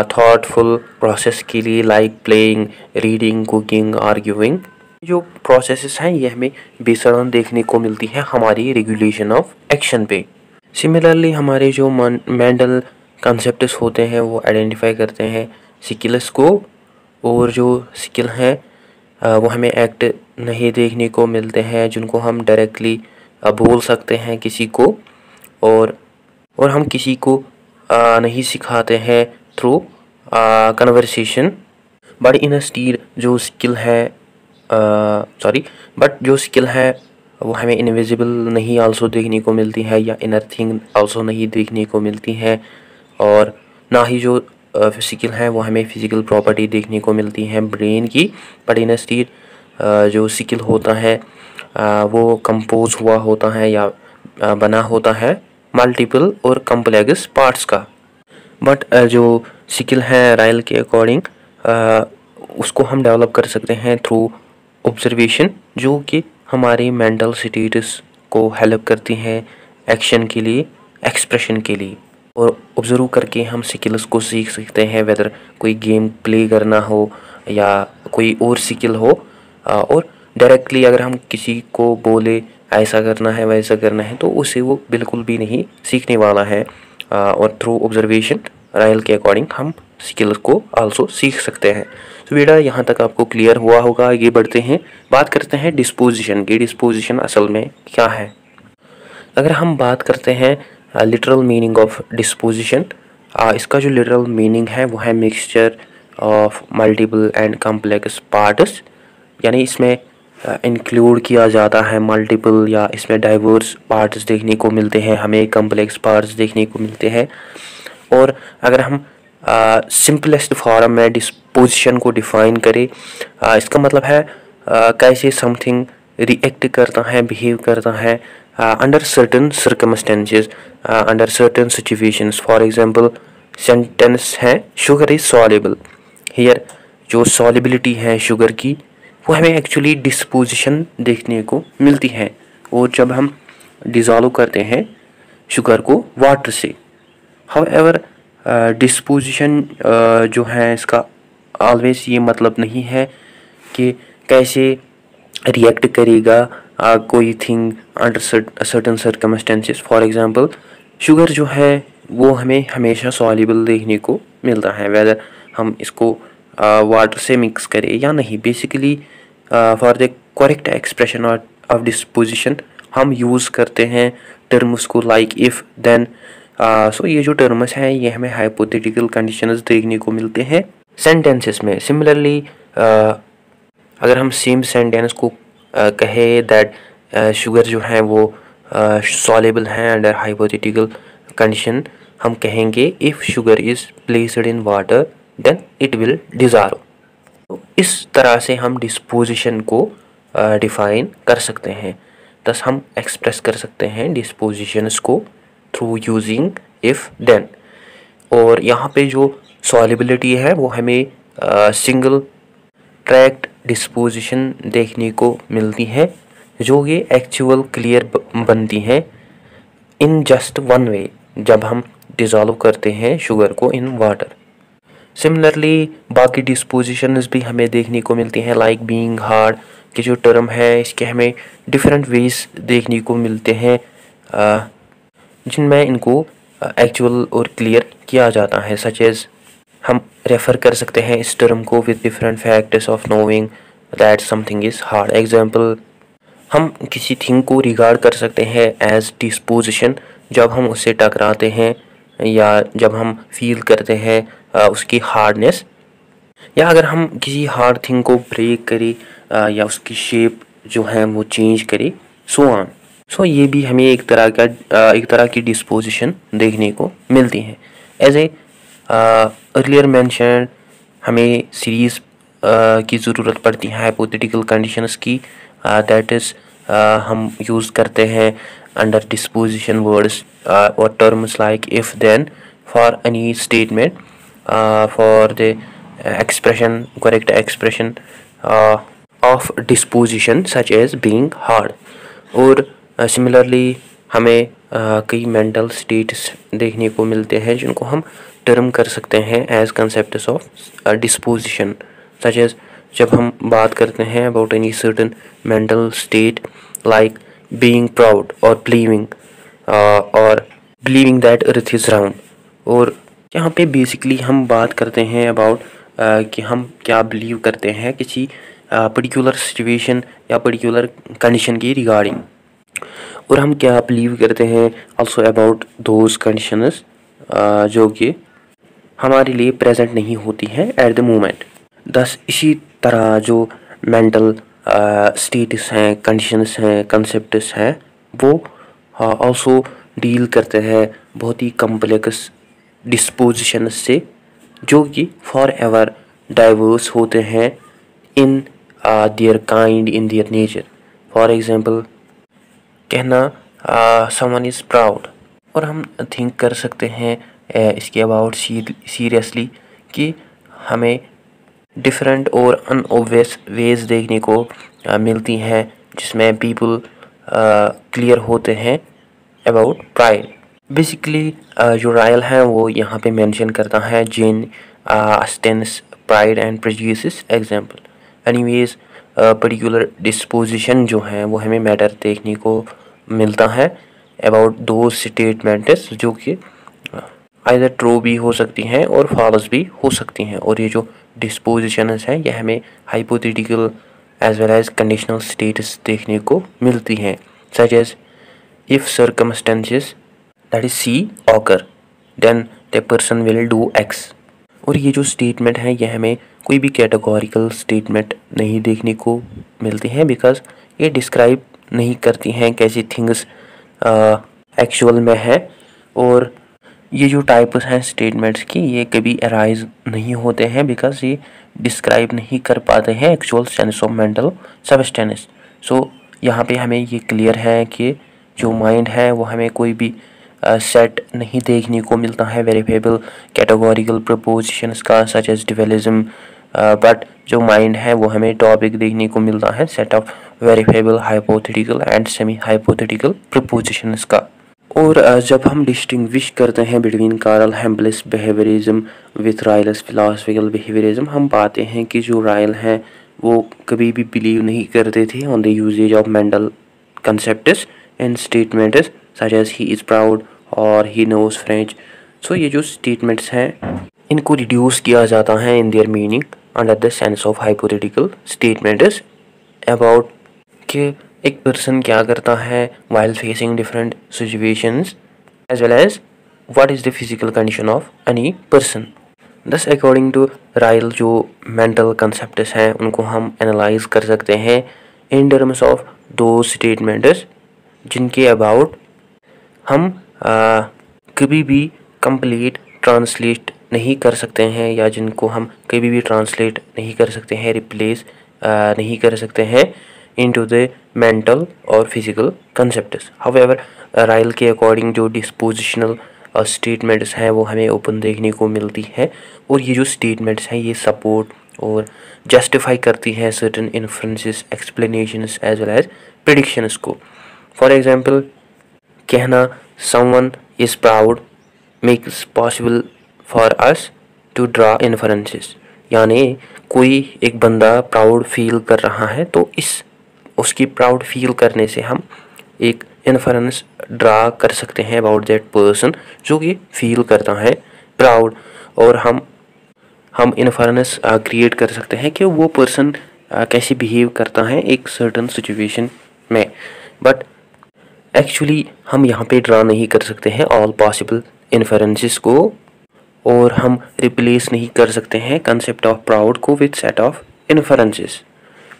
थॉटफुल प्रोसेस के लिए like playing, reading, cooking, arguing, जो प्रोसेसेस हैं ये हमें बेसरन देखने को मिलती है हमारी रेगुलेशन ऑफ एक्शन पे। सिमिलरली हमारे जो मेंटल कॉन्सेप्ट्स होते हैं वो आइडेंटिफाई करते हैं स्किल्स को, और जो स्किल हैं वो हमें एक्ट नहीं देखने को मिलते हैं जिनको हम डायरेक्टली बोल सकते हैं किसी को, और हम किसी को नहीं सिखाते हैं थ्रू कन्वर्सेशन, बट इंस्टीड जो स्किल है जो स्किल है वो हमें इनविजिबल नहीं आल्सो देखने को मिलती है या इनर थिंग आल्सो नहीं देखने को मिलती है, और ना ही जो स्किल है वो हमें फिजिकल प्रॉपर्टी देखने को मिलती है ब्रेन की, बट इंस्टीड जो स्किल होता है वो कंपोज हुआ होता है या बना होता है मल्टीपल और कम्प्लेक्स पार्ट्स का। बट जो स्किल है रायल के अकॉर्डिंग उसको हम डेवलप कर सकते हैं थ्रू ऑब्जर्वेशन, जो कि हमारी मेंटल स्टेटस को हेल्प करती हैं एक्शन के लिए, एक्सप्रेशन के लिए। और ऑब्जर्व करके हम स्किल्स को सीख सकते हैं, वेदर कोई गेम प्ले करना हो या कोई और स्किल हो। और डायरेक्टली अगर हम किसी को बोले ऐसा करना है वैसा करना है तो उसे वो बिल्कुल भी नहीं सीखने वाला है, और थ्रू ऑब्जर्वेशन रायल के अकॉर्डिंग हम स्किल्स को आल्सो सीख सकते हैं। तो बेटा यहाँ तक आपको क्लियर हुआ होगा। आगे बढ़ते हैं, बात करते हैं डिस्पोजिशन की। डिस्पोजिशन असल में क्या है? अगर हम बात करते हैं लिटरल मीनिंग ऑफ डिस्पोजिशन, इसका जो लिटरल मीनिंग है वो है mixture of multiple and complex parts, यानी इसमें इंक्लूड किया जाता है मल्टीपल या इसमें डाइवर्स पार्ट्स देखने को मिलते हैं, हमें कम्प्लेक्स पार्ट्स देखने को मिलते हैं। और अगर हम सिंपलेस्ट फॉर्म में डिस्पोजिशन को डिफाइन करें, इसका मतलब है कैसे समथिंग रिएक्ट करता है, बिहेव करता है under certain circumstances, under certain situations. For example sentence है शुगर इज सॉल्युबल, हियर जो सॉल्युबिलिटी है शुगर की वो हमें एक्चुअली डिस्पोजिशन देखने को मिलती है। और जब हम डिज़ोल्व करते हैं शुगर को वाटर से, हाउएवर डिस्पोजिशन जो है इसका ऑलवेज ये मतलब नहीं है कि कैसे रिएक्ट करेगा कोई thing under certain circumstances. For example sugar जो है वो हमें हमेशा सॉल्युबल देखने को मिलता है, वेदर हम इसको वाटर से मिक्स करें या नहीं। Basically for the correct expression of disposition हम यूज़ करते हैं टर्म्स को लाइक इफ़ देन। सो ये जो टर्म्स हैं ये हमें हाइपोथेटिकल कंडीशंस देखने को मिलते हैं सेंटेंसेस में। सिमिलरली अगर हम सेम सेंटेंस को कहे दैट शुगर जो है वो सॉल्युबल है अंडर हाइपोथेटिकल कंडीशन, हम कहेंगे if sugar is placed in water then it will dissolve. तो इस तरह से हम डिस्पोजिशन को डिफाइन कर सकते हैं। थस हम एक्सप्रेस कर सकते हैं डिस्पोजिशंस को थ्रू यूजिंग इफ़ देन। और यहाँ पे जो सॉल्युबिलिटी है वो हमें सिंगल ट्रैक्ट डिस्पोजिशन देखने को मिलती है जो कि एक्चुअल क्लियर बनती हैं इन जस्ट वन वे, जब हम डिज़ोल्व करते हैं शुगर को इन वाटर। सिमिलरली बाकी डिस्पोजिशंस भी हमें देखने को मिलती हैं, लाइक बीइंग हार्ड के जो टर्म है इसके हमें डिफरेंट वेज देखने को मिलते हैं जिनमें इनको एक्चुअल और क्लियर किया जाता है। सच एज हम रेफ़र कर सकते हैं इस टर्म को with different factors of knowing that something is hard. Example, हम किसी थिंग को रिगार्ड कर सकते हैं एज डिस्पोजिशन जब हम उससे टकराते हैं या जब हम फील करते हैं उसकी हार्डनेस, या अगर हम किसी हार्ड थिंग को ब्रेक करें या उसकी शेप जो है वो चेंज करें, सो ऑन। सो ये भी हमें एक तरह की डिस्पोजिशन देखने को मिलती है। एज ए अर्लियर मेंशन, हमें सीरीज़ की ज़रूरत पड़ती है हाइपोथेटिकल कंडीशंस की, दैट इज़ हम यूज़ करते हैं अंडर डिस्पोजिशन वर्ड्स और terms like if then for any statement for the expression, correct expression of disposition such as being hard। और सिमिलरली हमें कई मेंटल स्टेट्स देखने को मिलते हैं जिनको हम टर्म कर सकते हैं as concepts of disposition, such as जब हम बात करते हैं about any certain mental state like being proud और believing that earth is round. और यहाँ पे बेसिकली हम बात करते हैं अबाउट कि हम क्या बिलीव करते हैं किसी पर्टिकुलर सिचुएशन या पर्टिकुलर कंडीशन की रिगार्डिंग, और हम क्या बिलीव करते हैं आल्सो अबाउट दोज कंडीशंस जो कि हमारे लिए प्रेजेंट नहीं होती हैं एट द मोमेंट। दस इसी तरह जो मेंटल स्टेटस हैं, कंडीशंस हैं, कंसेप्ट्स हैं, वो आल्सो डील करते हैं बहुत ही कम्प्लेक्स डिस्पोजिशन से जो कि फॉर एवर डाइवर्स होते हैं in their kind, in their nature. For example, कहना समवन इज़ प्राउड, और हम थिंक कर सकते हैं इसके अबाउट सीरियसली कि हमें डिफरेंट और अनऑब्वियस वेज देखने को मिलती हैं जिसमें पीपल क्लियर होते हैं अबाउट प्राइड। बेसिकली जो रायल है वो यहाँ पे मेंशन करता है Jane Austen's pride and prejudice example. Anyways particular disposition जो है वो हमें मैटर देखने को मिलता है अबाउट दो स्टेटमेंट्स जो कि आइदर ट्रू भी हो सकती हैं और फॉल्स भी हो सकती हैं। और ये जो डिस्पोजिशंस हैं ये हमें hypothetical as well as conditional states देखने को मिलती हैं, such as if circumstances that is C occur then the person will do X. और ये जो स्टेटमेंट है ये हमें कोई भी कैटेगोरिकल स्टेटमेंट नहीं देखने को मिलती हैं बिकॉज ये डिस्क्राइब नहीं करती हैं कैसी थिंग्स एक्चुअल में है। और ये जो टाइप्स हैं स्टेटमेंट्स की ये कभी अराइज नहीं होते हैं बिकॉज ये डिस्क्राइब नहीं कर पाते हैं actual sense of mental substance. So यहाँ पे हमें ये क्लियर है कि जो माइंड है वो हमें कोई भी सेट नहीं देखने को मिलता है वेरिफेबल कैटेगोरिकल प्रपोजिशंस का सच एज डिवेलिज्म, बट जो माइंड है वो हमें टॉपिक देखने को मिलता है set of verifiable hypothetical and semi hypothetical propositions का। और जब हम डिस्टिंग्विश करते हैं between Carl Hempel's behaviourism with Ryle's philosophical behaviourism, हम पाते हैं कि जो रायल हैं वो कभी भी बिलीव नहीं करते थे on the usages of mental concepts and statements such as he is proud और ही नोज फ्रेंच। सो ये जो स्टेटमेंट्स हैं इनको रिड्यूस किया जाता है in their meaning under the sense of hypothetical statements about कि एक पर्सन क्या करता है while facing different situations as well as what is the physical condition of any person. Thus according to Ryle जो मेंटल कंसेप्ट्स हैं उनको हम एनालाइज कर सकते हैं इन टर्म्स ऑफ दो स्टेटमेंट्स जिनके अबाउट हम कभी भी कंप्लीट ट्रांसलेट नहीं कर सकते हैं या जिनको हम कभी भी ट्रांसलेट नहीं कर सकते हैं, रिप्लेस नहीं कर सकते हैं इनटू द मेंटल और फिजिकल कंसेप्ट्स। हाउएवर रायल के अकॉर्डिंग जो डिस्पोजिशनल स्टेटमेंट्स हैं वो हमें ओपन देखने को मिलती है और ये जो स्टेटमेंट्स हैं ये सपोर्ट और जस्टिफाई करती है certain inferences, explanations as well as predictions को। फॉर एग्जांपल, कहना someone is proud makes possible for us to draw inferences, यानी कोई एक बंदा प्राउड फील कर रहा है तो इस उसकी प्राउड फील करने से हम एक इन्फ्रेंस ड्रा कर सकते हैं अबाउट दैट पर्सन जो कि फील करता है प्राउड, और हम इन्फ्रेंस क्रिएट कर सकते हैं कि वो पर्सन कैसे बिहेव करता है एक सर्टन सिचुएशन में। बट एक्चुअली हम यहाँ पे ड्रा नहीं कर सकते हैं ऑल पॉसिबल इन्फ्रेंसेस को, और हम रिप्लेस नहीं कर सकते हैं कंसेप्ट ऑफ प्राउड को with set of inferences.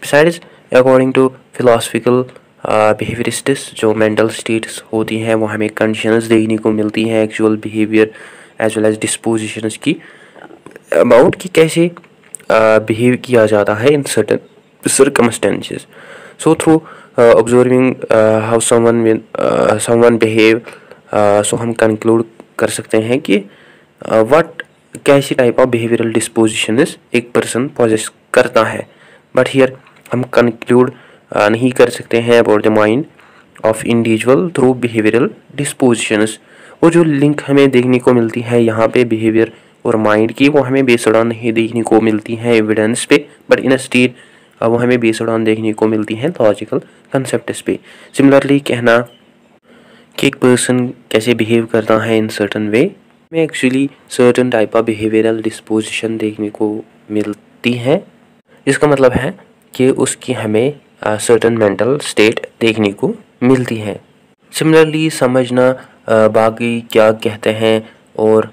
Besides, according to philosophical behaviourists, जो मेंटल स्टेट्स होती हैं वो हमें कंडीशंस देखने को मिलती हैं actual behaviour as well as dispositions की अबाउट कि कैसे बिहेव किया जाता है in certain circumstances. So through observing how someone behave, so हम कंक्लूड कर सकते हैं कि व्हाट कैसी टाइप ऑफ बिहेवियरल डिस्पोजिशंस एक पर्सन पॉजेस करता है। बट हियर हम कंक्लूड नहीं कर सकते हैं about the mind of individual through behavioural dispositions. वो जो लिंक हमें देखने को मिलती है यहाँ पे बिहेवियर और माइंड की, वो हमें बेस्ड ऑन नहीं देखने को मिलती है एविडेंस पे, बट इन स्टेट वो हमें बेस्ड ऑन देखने को मिलती है लॉजिकल कंसेप्ट्स पे। सिमिलरली, कहना कि एक पर्सन कैसे बिहेव करता है इन सर्टन वे में actually certain type of behavioural disposition देखने को मिलती है, जिसका मतलब है कि उसकी हमें सर्टन मेंटल स्टेट देखने को मिलती है। सिमिलरली, समझना बाकी क्या कहते हैं और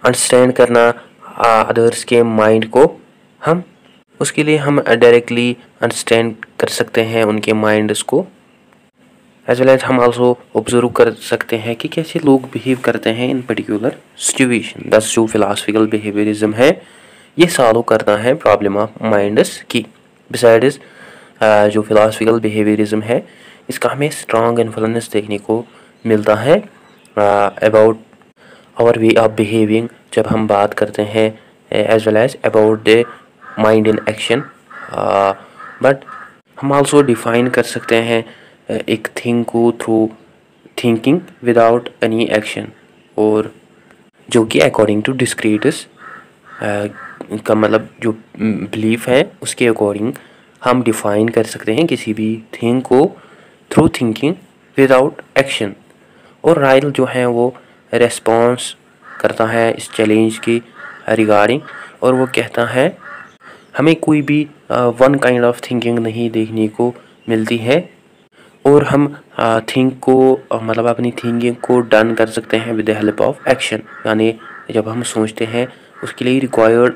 अंडरस्टैंड करना अदर्स के माइंड को, हम उसके लिए हम डायरेक्टली अंडरस्टैंड कर सकते हैं उनके माइंड्स को, एज वेल एज हम आल्सो ऑब्जर्व कर सकते हैं कि कैसे लोग बिहेव करते हैं इन पर्टिकुलर सिचुएशन। दस जो फिलोसफिकल बिहेवियरिज्म है ये सॉल्व करता है प्रॉब्लम ऑफ माइंड्स की। बिसाइड्स, जो फिलोसफिकल बिहेवियरिज्म है इसका हमें स्ट्रॉन्ग इन्फ्लुएंस देखने को मिलता है about our way of behaving जब हम बात करते हैं, as well as about the mind in action. But हम आल्सो डिफाइन कर सकते हैं एक थिंग को through thinking without any action, और जो कि अकॉर्डिंग टू डिस्क्रीटिस का मतलब जो बिलीफ है उसके अकॉर्डिंग हम डिफाइन कर सकते हैं किसी भी थिंग को थ्रू थिंकिंग विदाउट एक्शन। और राइल जो है वो रेस्पॉन्स करता है इस चैलेंज की रिगार्डिंग, और वो कहता है हमें कोई भी वन काइंड ऑफ थिंकिंग नहीं देखने को मिलती है, और हम थिंक को मतलब अपनी थिंकिंग को डन कर सकते हैं with the help of action. यानी जब हम सोचते हैं उसके लिए रिक्वायर्ड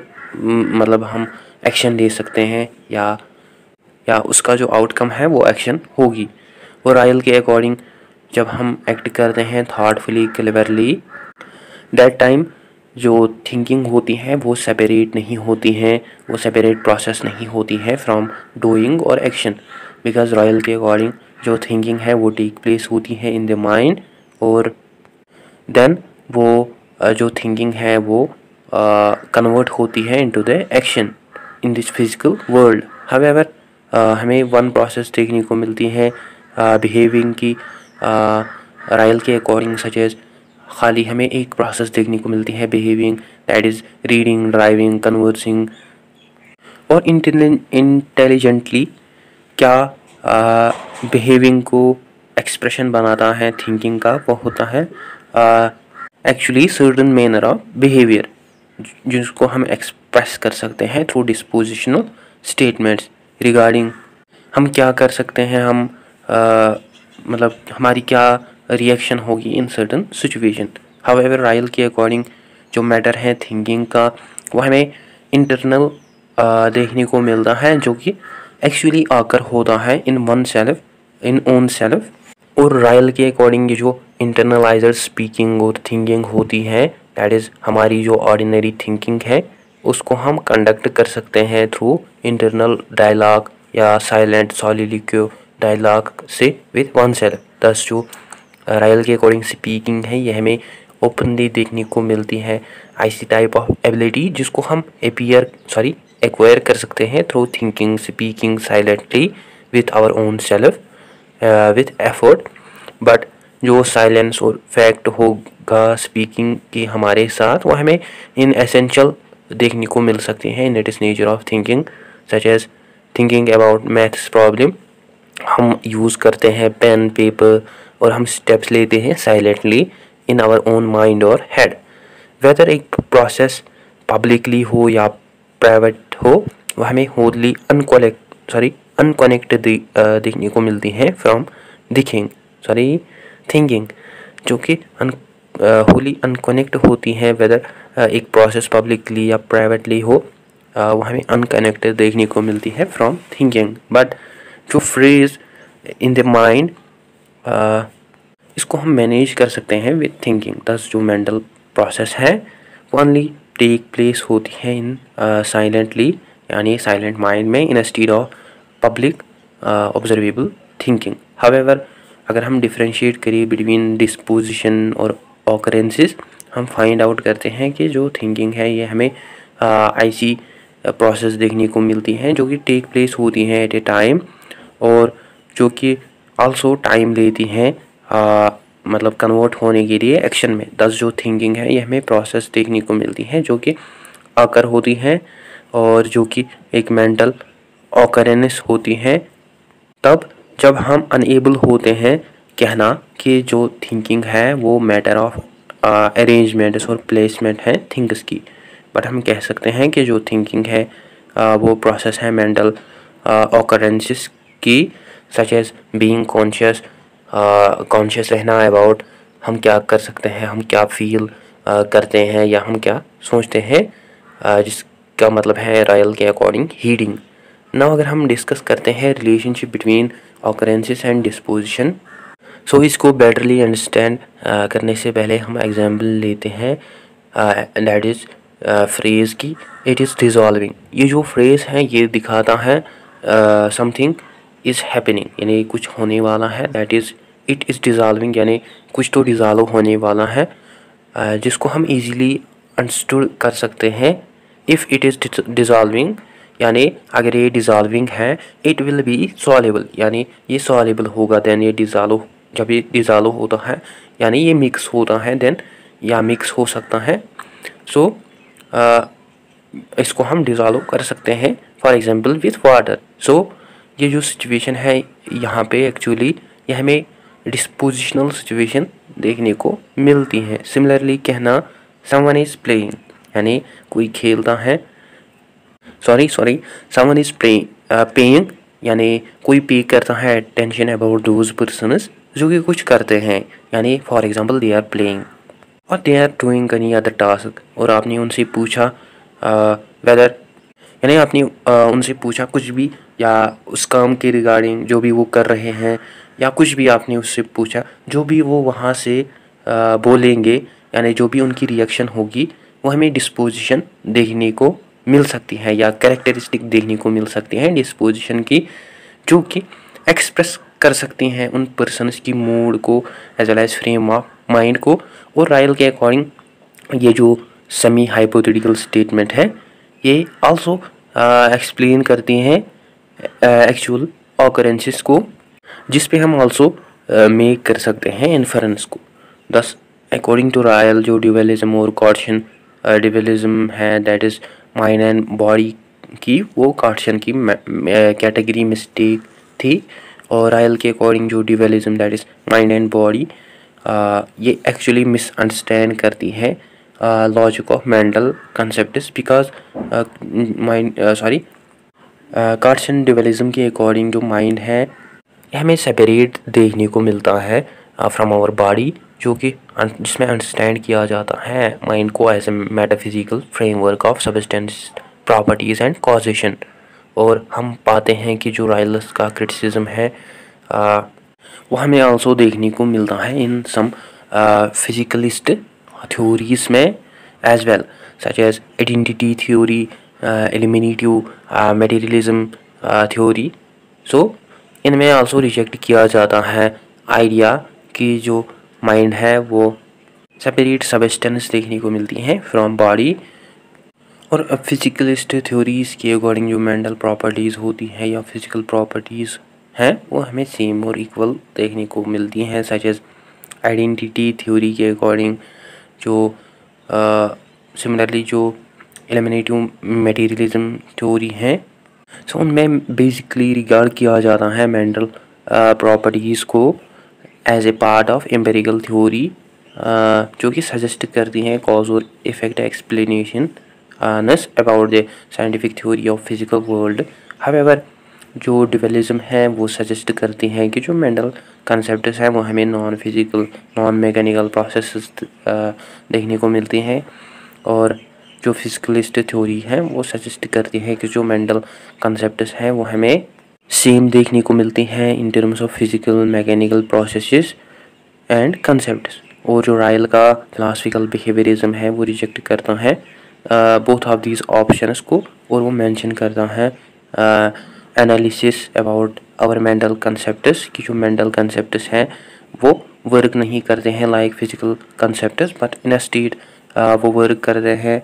मतलब हम एक्शन ले सकते हैं, या उसका जो आउटकम है वो एक्शन होगी। और रायल के अकॉर्डिंग जब हम एक्ट करते हैं थॉटफुली क्लेवरली, दैट टाइम जो थिंकिंग होती है वो सेपरेट नहीं होती हैं, वो सेपरेट प्रोसेस नहीं होती है फ्रॉम डूइंग और एक्शन, बिकॉज रॉयल के अकॉर्डिंग जो थिंकिंग है वो टेक प्लेस होती है इन द माइंड, और देन वो जो थिंकिंग है वो कन्वर्ट होती है into the action in this physical world. However हमें वन प्रोसेस देखने को मिलती है बिहेविंग की रायल के अकॉर्डिंग, सच एज खाली हमें एक प्रोसेस देखने को मिलती है behaving, that is reading, driving, conversing. और इंटेलिजेंटली क्या बिहेविंग को एक्सप्रेशन बनाता है थिंकिंग का, वो होता है actually certain manner of behaviour जिसको हम एक्सप्रेस कर सकते हैं थ्रू डिस्पोजिशनल स्टेटमेंट्स रिगार्डिंग हम क्या कर सकते हैं, हम मतलब हमारी क्या रिएक्शन होगी in certain situation. However royal के अकॉर्डिंग जो मैटर है थिंकिंग का वो हमें इंटरनल देखने को मिलता है, जो कि एक्चुअली आकर होता है in one self, in own self. और रायल के अकॉर्डिंग ये जो इंटरनलाइजर स्पीकिंग और थिंकिंग होती है, दैट इज़ हमारी जो ऑर्डिनरी थिंकिंग है उसको हम कंडक्ट कर सकते हैं थ्रू इंटरनल डायलॉग या साइलेंट सॉलिलिक्यू डायलॉग से विद वन सेल्फ। दस जो रायल के अकॉर्डिंग स्पीकिंग है ये हमें ओपनली देखने को मिलती है, ऐसी टाइप ऑफ एबिलिटी जिसको हम एक्वायर कर सकते हैं through thinking, speaking silently with our own self with effort. But जो साइलेंस और फैक्ट होगा स्पीकिंग की हमारे साथ, वो हमें इन एसेंशियल देखने को मिल सकते हैं in it is nature of thinking, such as thinking about maths problem. हम यूज़ करते हैं पेन पेपर और हम स्टेप्स लेते हैं silently in our own mind और हेड। वेदर एक प्रोसेस पब्लिकली हो या प्राइवेट हो, वह हमें होली अनकनेक्टेड देखने को मिलती हैं फ्रॉम थिंकिंग, जो कि होली अनकनेक्ट होती हैं। वेदर एक प्रोसेस पब्लिकली या प्राइवेटली हो, वह हमें अनकनेक्टेड देखने को मिलती है फ्रॉम थिंकिंग। बट जो फ्रेज इन द माइंड, इसको हम मैनेज कर सकते हैं विद थिंकिंग। दस जो मेंटल प्रोसेस है वो ओनली टेक प्लेस होती है इन साइलेंटली, यानी साइलेंट माइंड में, instead of public observable thinking. However अगर हम डिफरेंशिएट करें बिटवीन डिस्पोजिशन और ऑकरेंसेस, हम फाइंड आउट करते हैं कि जो थिंकिंग है ये हमें ऐसी प्रोसेस देखने को मिलती हैं जो कि टेक प्लेस होती हैं एट ए टाइम, और जो कि आल्सो टाइम लेती हैं मतलब कन्वर्ट होने के लिए एक्शन में। दस जो थिंकिंग है ये हमें प्रोसेस देखने को मिलती है जो कि आकर होती हैं, और जो कि एक मेंटल ऑकरेंस होती हैं तब जब हम अनएबल होते हैं कहना कि जो थिंकिंग है वो मैटर ऑफ अरेंजमेंट्स और प्लेसमेंट है थिंग्स की। बट हम कह सकते हैं कि जो थिंकिंग है वो प्रोसेस है मेंटल ऑकरेंसेस की, सच एज बीइंग कॉन्शियस रहना अबाउट हम क्या कर सकते हैं, हम क्या फील करते हैं या हम क्या सोचते हैं, जिसका मतलब है रायल के अकॉर्डिंग हीडिंग। नाउ अगर हम डिस्कस करते हैं relationship between occurrences and disposition, so इसको बेटरली अंडरस्टैंड करने से पहले हम एग्जांपल लेते हैं दैट इज़ फ्रेज़ की इट इज़ डिज़ॉल्विंग। ये जो फ्रेज़ है ये दिखाता है समथिंग इज़ हैपनिंग, यानी कुछ होने वाला है। दैट इज़ इट इज़ डिज़ॉल्विंग, यानी कुछ तो डिज़ॉल्व होने वाला है, जिसको हम इजीली अंडरस्टूड कर सकते हैं। इफ़ इट इज़ डिज़ॉल्विंग, यानी अगर ये डिज़ॉल्विंग है, इट विल बी सॉल्युबल, यानी ये सॉल्युबल होगा। देन ये डिज़ॉल्व, जब ये डिज़ॉल्व होता है यानी ये मिक्स होता है, देन या मिक्स हो सकता है। सो इसको हम डिज़ॉल्व कर सकते हैं फॉर एग्जांपल विथ वाटर। सो ये जो सिचुएशन है यहाँ पे एक्चुअली ये हमें डिस्पोजिशनल सिचुएशन देखने को मिलती है। सिमिलरली कहना समवन इज़ प्लेइंग, यानी कोई खेलता है, समवन इज़ पेइंग, यानी कोई पे करता है अटेंशन अबाउट दोज पर्सनस जो कि कुछ करते हैं, यानी for example they are playing और they are doing any other task. और आपने उनसे पूछा वेदर, यानी आपने उनसे पूछा कुछ भी या उस काम के रिगार्डिंग जो भी वो कर रहे हैं, या कुछ भी आपने उससे पूछा, जो भी वो वहाँ से बोलेंगे, यानी जो भी उनकी रिएक्शन होगी वो हमें डिस्पोजिशन देखने को मिल सकती है या कैरेक्टरिस्टिक देखने को मिल सकती हैं डिस्पोजिशन की, जो कि एक्सप्रेस कर सकती हैं उन पर्सन्स की मूड को as well as frame of mind को। और रायल के अकॉर्डिंग ये जो सेमी हाइपोथेटिकल स्टेटमेंट है ये आल्सो एक्सप्लेन करती हैं एक्चुअल ऑकरेंसेस को, जिस पे हम आल्सो मेक कर सकते हैं इन्फरेंस को। दस अकॉर्डिंग टू रायल जो ड्यूअलिज्म और कार्टेशियन ड्यूअलिज्म है that is mind and body की, वो कार्टेशियन की कैटेगरी मिस्टेक थी, और रायल के अकॉर्डिंग जो dualism that is mind and body, ये एक्चुअली मिसअंडरस्टैंड करती है logic of mental concepts, because Cartesian dualism के अकॉर्डिंग जो माइंड है हमें सेपरेट देखने को मिलता है फ्रॉम आवर बॉडी, जो कि जिसमें अंडरस्टैंड किया जाता है माइंड को as a metaphysical framework of substance properties and causation. और हम पाते हैं कि जो रायल्स का क्रिटिसिज्म है वो हमें आल्सो देखने को मिलता है इन सम फिजिकलिस्ट थ्योरीज में as well, such as identity theory, eliminative materialism theory. So इनमें आल्सो रिजेक्ट किया जाता है आइडिया कि जो माइंड है वो सेपरेट सब्सटेंस देखने को मिलती हैं फ्रॉम बॉडी। और अब फिजिकलिस्ट थ्योरीज़ के अकॉर्डिंग जो मेंटल प्रॉपर्टीज़ होती हैं या फिजिकल प्रॉपर्टीज़ हैं वो हमें सेम और इक्वल देखने को मिलती हैं, सच एज आइडेंटिटी थ्योरी के अकॉर्डिंग जो सिमिलरली जो एलिमिनेटिव मटेरियलिज्म थ्योरी हैं, सो उनमें बेसिकली रिगार्ड किया जाता है मेंटल प्रॉपर्टीज़ को as a part of empirical theory, जो कि सजेस्ट करती हैं कॉज और effect explanations about the scientific theory of physical world. However जो डुअलिज्म है वो सजेस्ट करती हैं कि जो मेंटल कंसेप्ट्स हैं वो हमें non physical non mechanical processes देखने को मिलती हैं, और जो फिजिकलिस्ट थ्योरी है वो सजेस्ट करती है कि जो मेंटल कंसेप्ट्स हैं वो हमें सेम देखने को मिलती हैं in terms of physical mechanical processes and concepts. और जो रायल का फिलासफिकल बिहेवियरिज्म है वो रिजेक्ट करता है बोथ ऑफ दीज ऑप्शंस को, और वो मेंशन करता है analysis about our mental concepts कि जो मेंटल कंसेप्ट्स हैं वो वर्क नहीं करते हैं like physical concepts, but instead वो वर्क करते हैं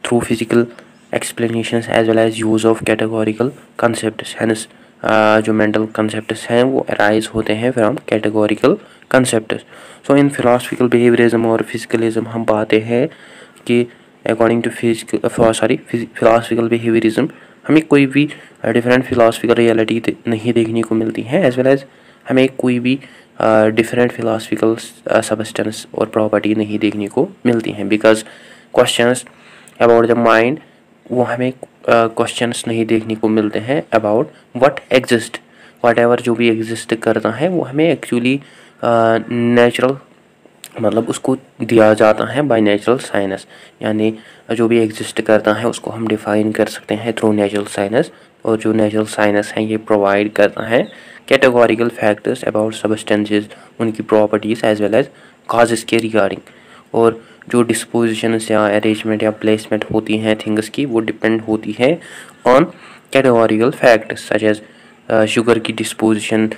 through physical explanations as well as use of categorical concepts। hence जो mental concepts हैं वो arise होते हैं from categorical concepts। so in philosophical behaviorism और physicalism हम पाते हैं कि according to philosophical behaviorism हमें कोई भी different philosophical reality नहीं देखने को मिलती है, as well as हमें कोई भी different philosophical substance और property नहीं देखने को मिलती हैं, because questions about the mind वो हमें क्वेश्चंस नहीं देखने को मिलते हैं about what exist, what ever जो भी एग्जिस्ट करता है वो हमें एक्चुअली नेचुरल मतलब उसको दिया जाता है बाय नेचुरल साइंस, यानी जो भी एग्जिस्ट करता है उसको हम डिफाइन कर सकते हैं थ्रू नेचुरल साइंस, और जो नेचुरल साइंस है ये प्रोवाइड करता है कैटेगोरिकल फैक्टर्स अबाउट सब्सटेंसेस, उनकी properties as well as causes के रिगार्डिंग। और जो डिस्पोजिशंस या अरेंजमेंट या प्लेसमेंट होती हैं थिंग्स की वो डिपेंड होती है on categorical factors such as sugar की डिस्पोजिशन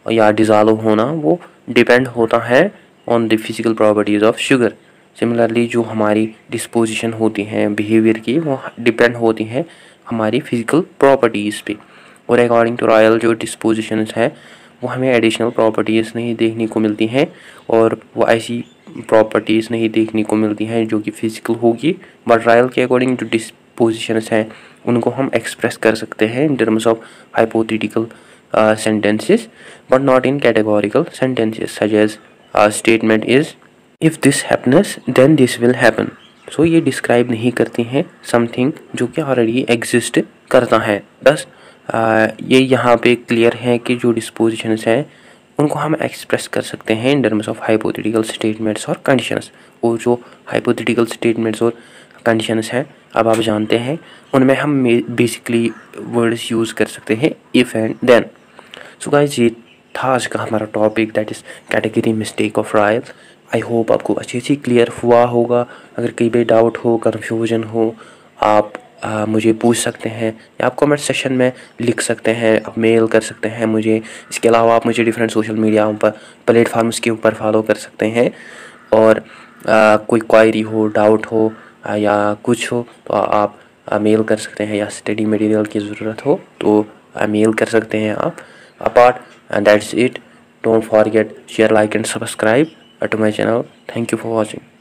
या डिज़ॉल्व होना वो डिपेंड होता है on the physical properties of sugar. Similarly जो हमारी डिस्पोजिशन होती हैं बिहेवियर की वो डिपेंड होती हैं हमारी फिजिकल प्रॉपर्टीज़ पे, और अकॉर्डिंग टू रॉयल जो डिस्पोजिशंस हैं वो हमें एडिशनल प्रॉपर्टीज़ नहीं देखने को मिलती हैं, और वो ऐसी प्रॉपर्टीज़ नहीं देखने को मिलती हैं जो कि फ़िज़िकल होगी, बट रॉयल के अकॉर्डिंग जो डिस्पोजिशंस हैं उनको हम एक्सप्रेस कर सकते हैं in terms of hypothetical sentences but not in categorical sentences such as statement is if this happens then this will happen। so ये डिस्क्राइब नहीं करती हैं समथिंग जो कि ऑलरेडी एग्जिस्ट करता है। बस ये यहाँ पे क्लियर है कि जो डिस्पोजिशंस हैं उनको हम एक्सप्रेस कर सकते हैं in terms of hypothetical statements और कंडीशंस, और जो हाइपोथेटिकल स्टेटमेंट्स और कंडीशंस हैं अब आप जानते हैं उनमें हम बेसिकली वर्ड्स यूज़ कर सकते हैं if and then. So guys ये था आज का हमारा topic that is category mistake of Ryle. I hope आपको अच्छी क्लियर हुआ होगा। अगर कहीं भी डाउट हो कन्फ्यूजन हो आप मुझे पूछ सकते हैं, या आप कमेंट सेक्शन में लिख सकते हैं, आप मेल कर सकते हैं मुझे। इसके अलावा आप मुझे डिफरेंट सोशल मीडिया पर प्लेटफार्म्स के ऊपर फॉलो कर सकते हैं, और कोई क्वायरी हो डाउट हो या कुछ हो तो आप मेल कर सकते हैं, या स्टडी मटेरियल की ज़रूरत हो तो मेल कर सकते हैं आप। Apart and that's it, don't forget share like and subscribe to my channel. Thank you for watching.